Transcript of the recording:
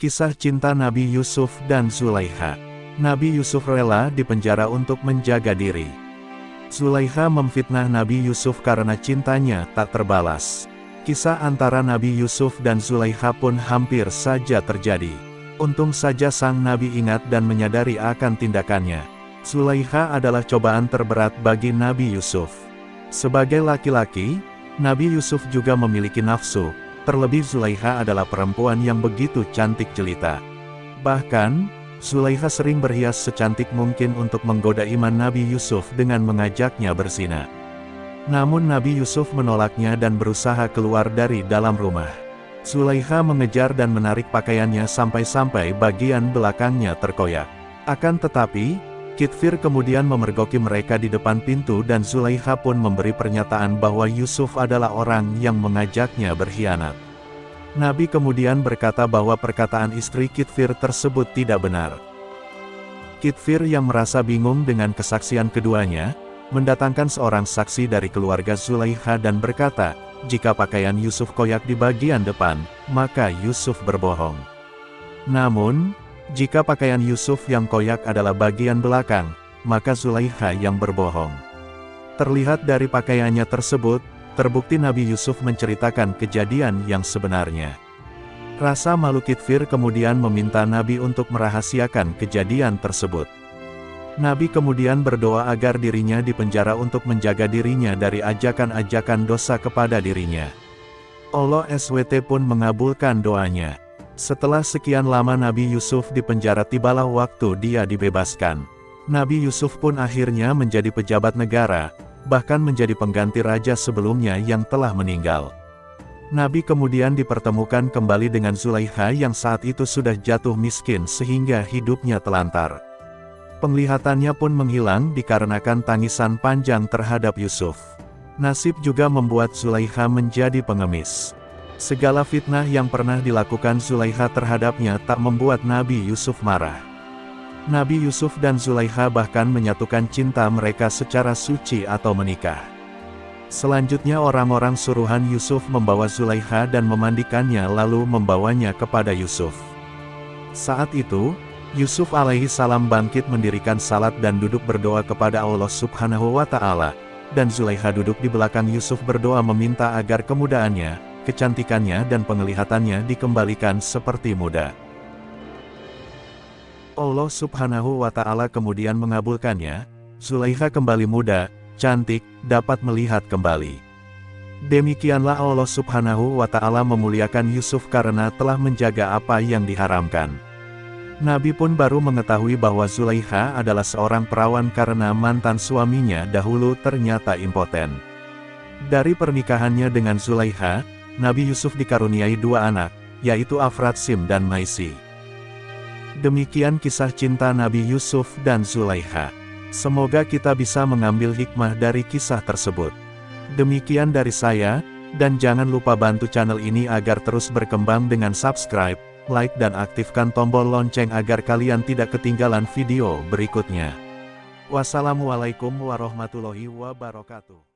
Kisah cinta Nabi Yusuf dan Zulaikha. Nabi Yusuf rela dipenjara untuk menjaga diri. Zulaikha memfitnah Nabi Yusuf karena cintanya tak terbalas. Kisah antara Nabi Yusuf dan Zulaikha pun hampir saja terjadi. Untung saja sang Nabi ingat dan menyadari akan tindakannya. Zulaikha adalah cobaan terberat bagi Nabi Yusuf. Sebagai laki-laki, Nabi Yusuf juga memiliki nafsu. Terlebih Zulaikha adalah perempuan yang begitu cantik jelita. Bahkan, Zulaikha sering berhias secantik mungkin untuk menggoda iman Nabi Yusuf dengan mengajaknya berzina. Namun Nabi Yusuf menolaknya dan berusaha keluar dari dalam rumah. Zulaikha mengejar dan menarik pakaiannya sampai-sampai bagian belakangnya terkoyak. Akan tetapi, Kitfir kemudian memergoki mereka di depan pintu dan Zulaikha pun memberi pernyataan bahwa Yusuf adalah orang yang mengajaknya berkhianat. Nabi kemudian berkata bahwa perkataan istri Kitfir tersebut tidak benar. Kitfir yang merasa bingung dengan kesaksian keduanya, mendatangkan seorang saksi dari keluarga Zulaikha dan berkata, jika pakaian Yusuf koyak di bagian depan, maka Yusuf berbohong. Namun, jika pakaian Yusuf yang koyak adalah bagian belakang, maka Zulaikha yang berbohong. Terlihat dari pakaiannya tersebut, terbukti Nabi Yusuf menceritakan kejadian yang sebenarnya. Rasa malu Kitfir kemudian meminta Nabi untuk merahasiakan kejadian tersebut. Nabi kemudian berdoa agar dirinya dipenjara untuk menjaga dirinya dari ajakan-ajakan dosa kepada dirinya. Allah SWT pun mengabulkan doanya. Setelah sekian lama Nabi Yusuf dipenjara, tibalah waktu dia dibebaskan. Nabi Yusuf pun akhirnya menjadi pejabat negara, bahkan menjadi pengganti raja sebelumnya yang telah meninggal. Nabi kemudian dipertemukan kembali dengan Zulaikha yang saat itu sudah jatuh miskin sehingga hidupnya telantar. Penglihatannya pun menghilang dikarenakan tangisan panjang terhadap Yusuf. Nasib juga membuat Zulaikha menjadi pengemis. Segala fitnah yang pernah dilakukan Zulaikha terhadapnya tak membuat Nabi Yusuf marah. Nabi Yusuf dan Zulaikha bahkan menyatukan cinta mereka secara suci atau menikah. Selanjutnya orang-orang suruhan Yusuf membawa Zulaikha dan memandikannya lalu membawanya kepada Yusuf. Saat itu, Yusuf alaihi salam bangkit mendirikan salat dan duduk berdoa kepada Allah Subhanahu wa Ta'ala, dan Zulaikha duduk di belakang Yusuf berdoa meminta agar kemudaannya, kecantikannya dan penglihatannya dikembalikan seperti muda. Allah Subhanahu wa Ta'ala kemudian mengabulkannya, Zulaikha kembali muda, cantik, dapat melihat kembali. Demikianlah Allah Subhanahu wa Ta'ala memuliakan Yusuf karena telah menjaga apa yang diharamkan. Nabi pun baru mengetahui bahwa Zulaikha adalah seorang perawan karena mantan suaminya dahulu ternyata impoten. Dari pernikahannya dengan Zulaikha, Nabi Yusuf dikaruniai dua anak, yaitu Afratsim dan Maisi. Demikian kisah cinta Nabi Yusuf dan Zulaikha. Semoga kita bisa mengambil hikmah dari kisah tersebut. Demikian dari saya, dan jangan lupa bantu channel ini agar terus berkembang dengan subscribe, like dan aktifkan tombol lonceng agar kalian tidak ketinggalan video berikutnya. Wassalamualaikum warahmatullahi wabarakatuh.